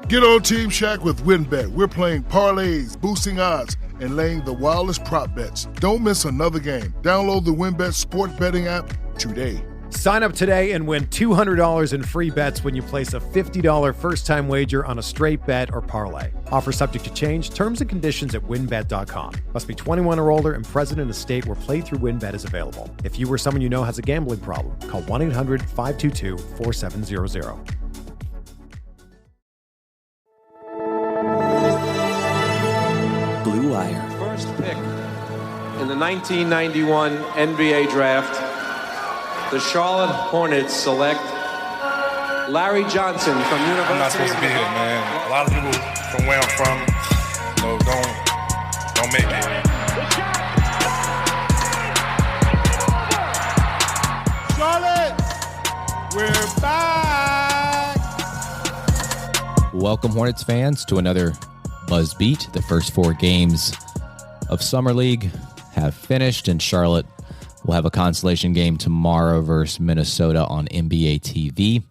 Get on Team Shaq with WinBet. We're playing parlays, boosting odds, and laying the wildest prop bets. Don't miss another game. Download the WinBet sport betting app today. Sign up today and win $200 in free bets when you place a $50 first-time wager on a straight bet or parlay. Offer subject to change. Terms and conditions at winbet.com. Must be 21 or older and present in a state where playthrough WinBet is available. If you or someone you know has a gambling problem, call 1-800-522-4700. Blue Wire. First pick in the 1991 NBA draft, the Charlotte Hornets select Larry Johnson from University of I'm not supposed to be here, man. A lot of people from where I'm from, don't make it. Charlotte, we're back. Welcome, Hornets fans, to another Buzz Beat. The first 4 games of Summer League have finished, and Charlotte will have a consolation game tomorrow versus Minnesota on NBA TV.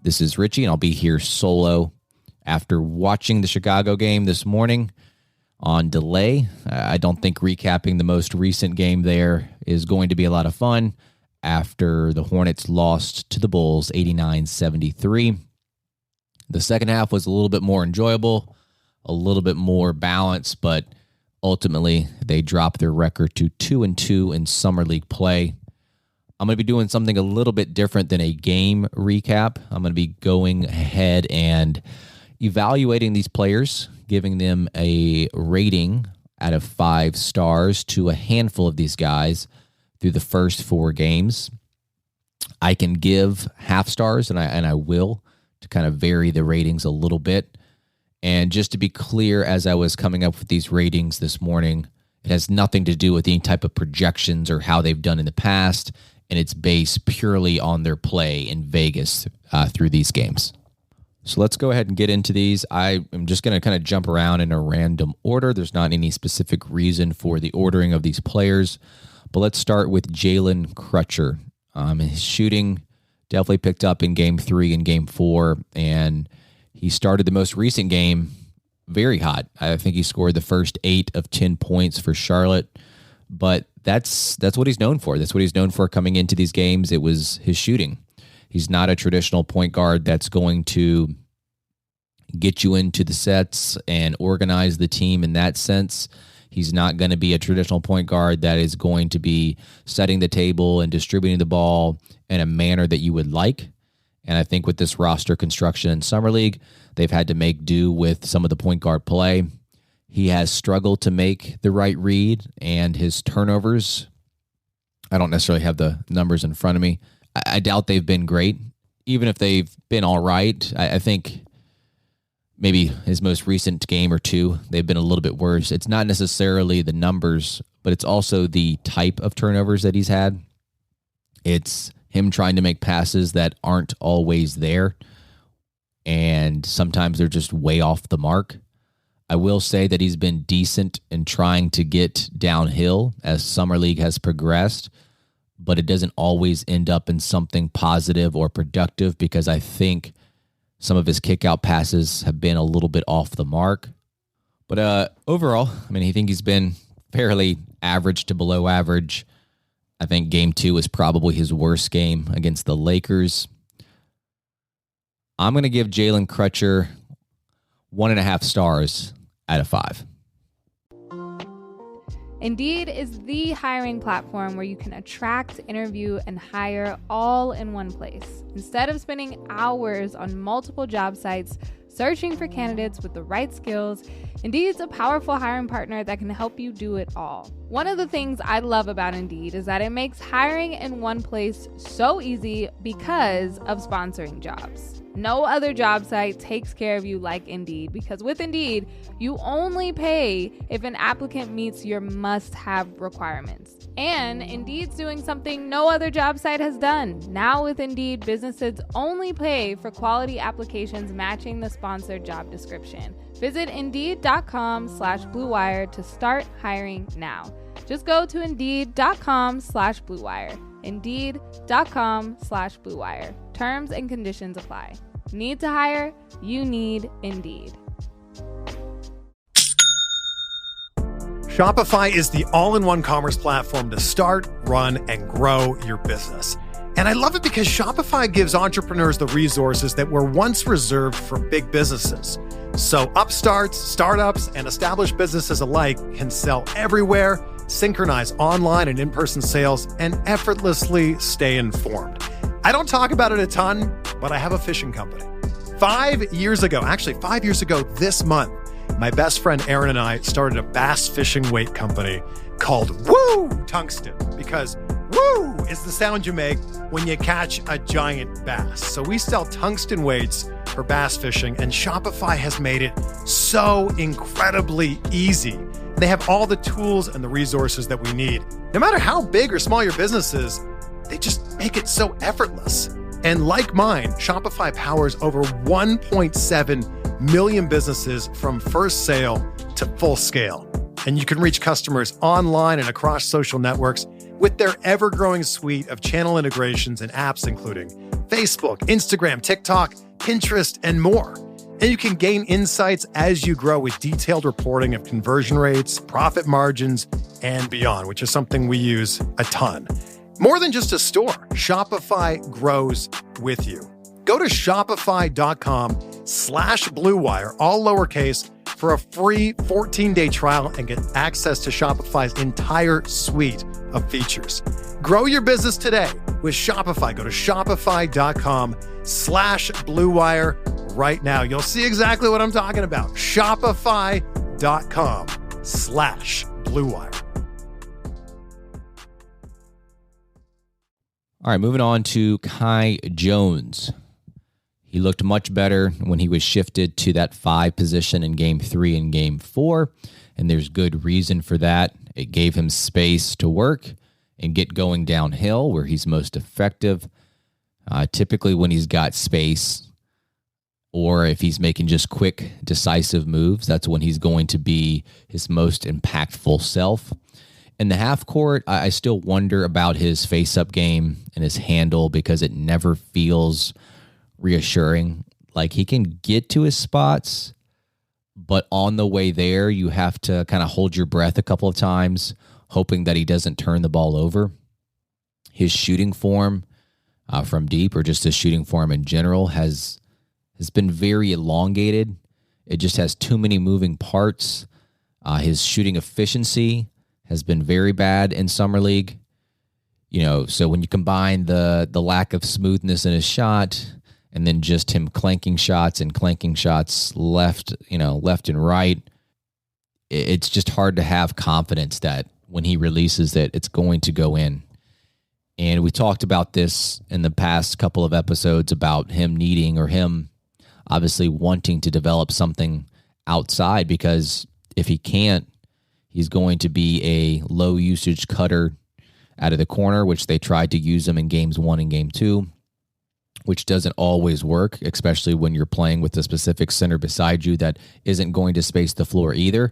This is Richie, and I'll be here solo after watching the Chicago game this morning on delay. I don't think recapping the most recent game there is going to be a lot of fun after the Hornets lost to the Bulls 89-73. The second half was a little bit more enjoyable, a little bit more balanced, but ultimately they dropped their record to 2-2 in Summer League play. I'm going to be doing something a little bit different than a game recap. I'm going to be going ahead and evaluating these players, giving them a rating out of 5 stars to a handful of these guys through the first 4 games. I can give half stars, and I will, to kind of vary the ratings a little bit. And just to be clear, as I was coming up with these ratings this morning, it has nothing to do with any type of projections or how they've done in the past, and it's based purely on their play in Vegas through these games. So let's go ahead and get into these. I am just going to kind of jump around in a random order. There's not any specific reason for the ordering of these players, but let's start with Jalen Crutcher. His shooting definitely picked up in Game 3 and Game 4, and he started the most recent game very hot. I think he scored the first 8 of 10 points for Charlotte, but that's what he's known for. That's what he's known for coming into these games. It was his shooting. He's not a traditional point guard that's going to get you into the sets and organize the team in that sense. He's not going to be a traditional point guard that is going to be setting the table and distributing the ball in a manner that you would like. And I think with this roster construction in Summer League, they've had to make do with some of the point guard play. He has struggled to make the right read, and his turnovers, I don't necessarily have the numbers in front of me. I doubt they've been great. Even if they've been all right, I think maybe his most recent game or 2, they've been a little bit worse. It's not necessarily the numbers, but it's also the type of turnovers that he's had. It's him trying to make passes that aren't always there, and sometimes they're just way off the mark. I will say that he's been decent in trying to get downhill as Summer League has progressed, but it doesn't always end up in something positive or productive because I think some of his kick-out passes have been a little bit off the mark. But overall, I think he's been fairly average to below average. I think Game 2 is probably his worst game against the Lakers. I'm going to give Jalen Crutcher 1.5 stars out of 5. Indeed is the hiring platform where you can attract, interview, and hire all in one place. Instead of spending hours on multiple job sites searching for candidates with the right skills, Indeed's a powerful hiring partner that can help you do it all. One of the things I love about Indeed is that it makes hiring in one place so easy because of sponsoring jobs. No other job site takes care of you like Indeed, because with Indeed, you only pay if an applicant meets your must-have requirements. And Indeed's doing something no other job site has done. Now with Indeed, businesses only pay for quality applications matching the sponsored job description. Visit Indeed.com/Blue Wire to start hiring now. Just go to Indeed.com/Blue Wire. Indeed.com/Blue Wire. Terms and conditions apply. Need to hire? You need Indeed. Shopify is the all-in-one commerce platform to start, run, and grow your business. And I love it because Shopify gives entrepreneurs the resources that were once reserved for big businesses. So upstarts, startups, and established businesses alike can sell everywhere, synchronize online and in-person sales, and effortlessly stay informed. I don't talk about it a ton, but I have a fishing company. 5 years ago this month, my best friend Aaron and I started a bass fishing weight company called Woo Tungsten, because woo is the sound you make when you catch a giant bass. So we sell tungsten weights for bass fishing, and Shopify has made it so incredibly easy. They have all the tools and the resources that we need. No matter how big or small your business is, they just make it so effortless. And like mine, Shopify powers over 1.7 million businesses from first sale to full scale. And you can reach customers online and across social networks with their ever-growing suite of channel integrations and apps, including Facebook, Instagram, TikTok, Pinterest, and more. And you can gain insights as you grow with detailed reporting of conversion rates, profit margins, and beyond, which is something we use a ton. More than just a store, Shopify grows with you. Go to shopify.com/Blue Wire, all lowercase, for a free 14-day trial and get access to Shopify's entire suite of features. Grow your business today with Shopify. Go to shopify.com/Blue Wire right now. You'll see exactly what I'm talking about. Shopify.com/Blue Wire. All right, moving on to Kai Jones. He looked much better when he was shifted to that 5 position in Game 3 and Game 4, and there's good reason for that. It gave him space to work and get going downhill where he's most effective. Typically when he's got space, or if he's making just quick, decisive moves, that's when he's going to be his most impactful self. In the half court, I still wonder about his face-up game and his handle because it never feels reassuring. Like, he can get to his spots, but on the way there, you have to kind of hold your breath a couple of times, hoping that he doesn't turn the ball over. His shooting form from deep, or just his shooting form in general, has been very elongated. It just has too many moving parts. His shooting efficiency has been very bad in Summer League. So when you combine the lack of smoothness in his shot and then just him clanking shots left and right, it's just hard to have confidence that when he releases it, it's going to go in. And we talked about this in the past couple of episodes about him obviously wanting to develop something outside, because if he can't, he's going to be a low usage cutter out of the corner, which they tried to use him in Games 1 and Game 2, which doesn't always work, especially when you're playing with a specific center beside you that isn't going to space the floor either.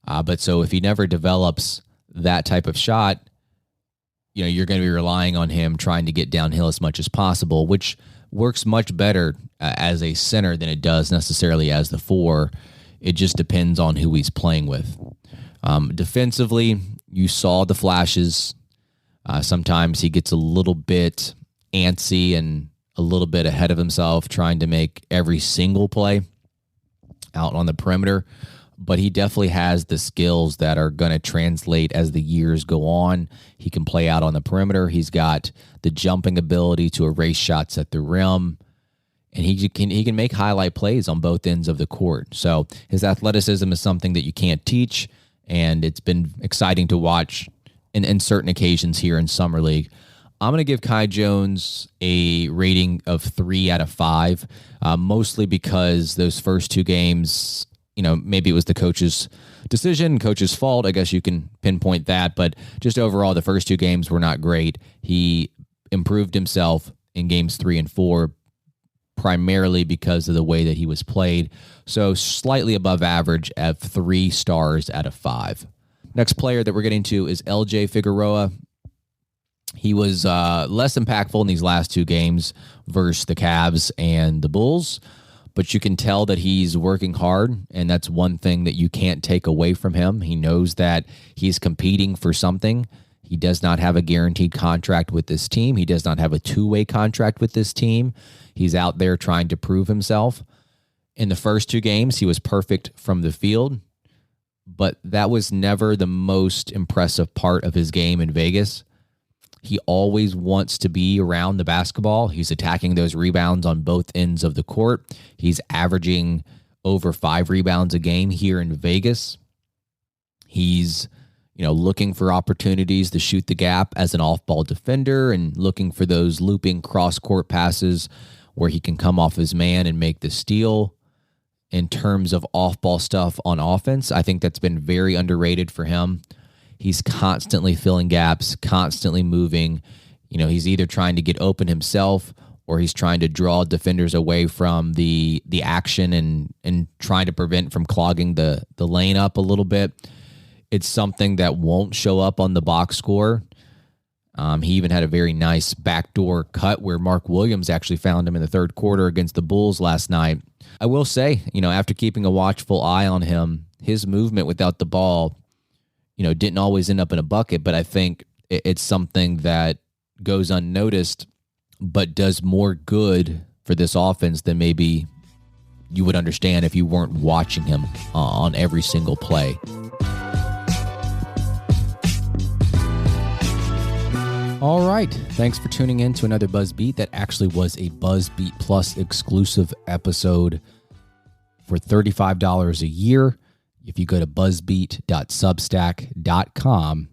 But so if he never develops that type of shot, you're going to be relying on him trying to get downhill as much as possible, which works much better as a center than it does necessarily as the 4. It just depends on who he's playing with. Defensively, you saw the flashes. Sometimes he gets a little bit antsy and a little bit ahead of himself, trying to make every single play out on the perimeter. But he definitely has the skills that are going to translate as the years go on. He can play out on the perimeter. He's got the jumping ability to erase shots at the rim. And he can make highlight plays on both ends of the court. So his athleticism is something that you can't teach, and it's been exciting to watch in certain occasions here in Summer League. I'm going to give Kai Jones a rating of 3 out of 5, mostly because those first 2 games, maybe it was the coach's decision, coach's fault. I guess you can pinpoint that, but just overall, the first 2 games were not great. He improved himself in Games 3 and 4, primarily because of the way that he was played. So slightly above average at 3 stars out of 5. Next player that we're getting to is LJ Figueroa. He was less impactful in these last two games versus the Cavs and the Bulls, but you can tell that he's working hard, and that's one thing that you can't take away from him. He knows that he's competing for something. He does not have a guaranteed contract with this team. He does not have a two-way contract with this team. He's out there trying to prove himself. In the first two games, he was perfect from the field, but that was never the most impressive part of his game in Vegas. He always wants to be around the basketball. He's attacking those rebounds on both ends of the court. He's averaging over 5 rebounds a game here in Vegas. He's, looking for opportunities to shoot the gap as an off-ball defender and looking for those looping cross-court passes where he can come off his man and make the steal. In terms of off-ball stuff on offense, I think that's been very underrated for him. He's constantly filling gaps, constantly moving. He's either trying to get open himself or he's trying to draw defenders away from the action and trying to prevent from clogging the lane up a little bit. It's something that won't show up on the box score. He even had a very nice backdoor cut where Mark Williams actually found him in the third quarter against the Bulls last night. I will say, after keeping a watchful eye on him, his movement without the ball, didn't always end up in a bucket, but I think it's something that goes unnoticed, but does more good for this offense than maybe you would understand if you weren't watching him on every single play. All right. Thanks for tuning in to another Buzz Beat. That actually was a Buzz Beat Plus exclusive episode for $35 a year. If you go to buzzbeat.substack.com,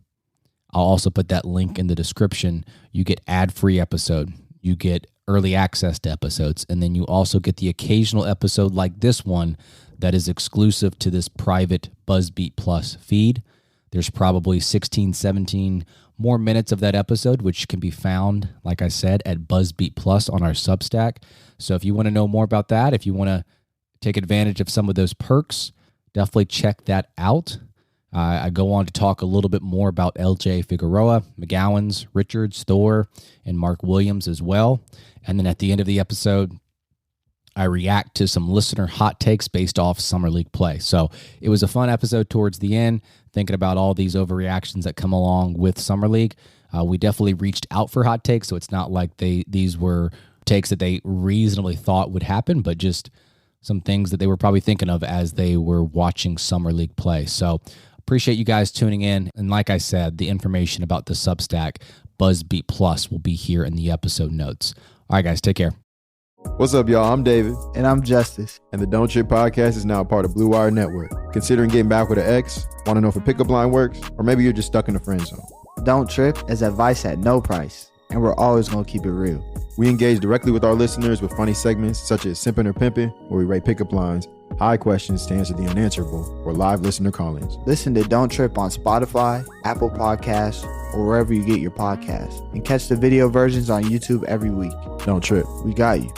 I'll also put that link in the description. You get ad-free episode. You get early access to episodes. And then you also get the occasional episode like this one that is exclusive to this private BuzzBeat Plus feed. There's probably 16, 17 more minutes of that episode, which can be found, like I said, at BuzzBeat Plus on our Substack. So if you want to know more about that, if you want to take advantage of some of those perks, definitely check that out. I go on to talk a little bit more about LJ Figueroa, McGowan's, Richards, Thor, and Mark Williams as well. And then at the end of the episode, I react to some listener hot takes based off Summer League play. So it was a fun episode towards the end, thinking about all these overreactions that come along with Summer League. We definitely reached out for hot takes, so it's not like these were takes that they reasonably thought would happen, but just some things that they were probably thinking of as they were watching Summer League play. So appreciate you guys tuning in. And like I said, the information about the Substack BuzzBeat Plus will be here in the episode notes. All right, guys, take care. What's up, y'all? I'm David. And I'm Justice. And the Don't Trip podcast is now a part of Blue Wire Network. Considering getting back with an ex? Want to know if a pickup line works? Or maybe you're just stuck in the friend zone. Don't Trip is advice at no price. And we're always going to keep it real. We engage directly with our listeners with funny segments such as Simpin' or Pimpin', where we rate pickup lines, high questions to answer the unanswerable, or live listener call-ins. Listen to Don't Trip on Spotify, Apple Podcasts, or wherever you get your podcasts. And catch the video versions on YouTube every week. Don't trip. We got you.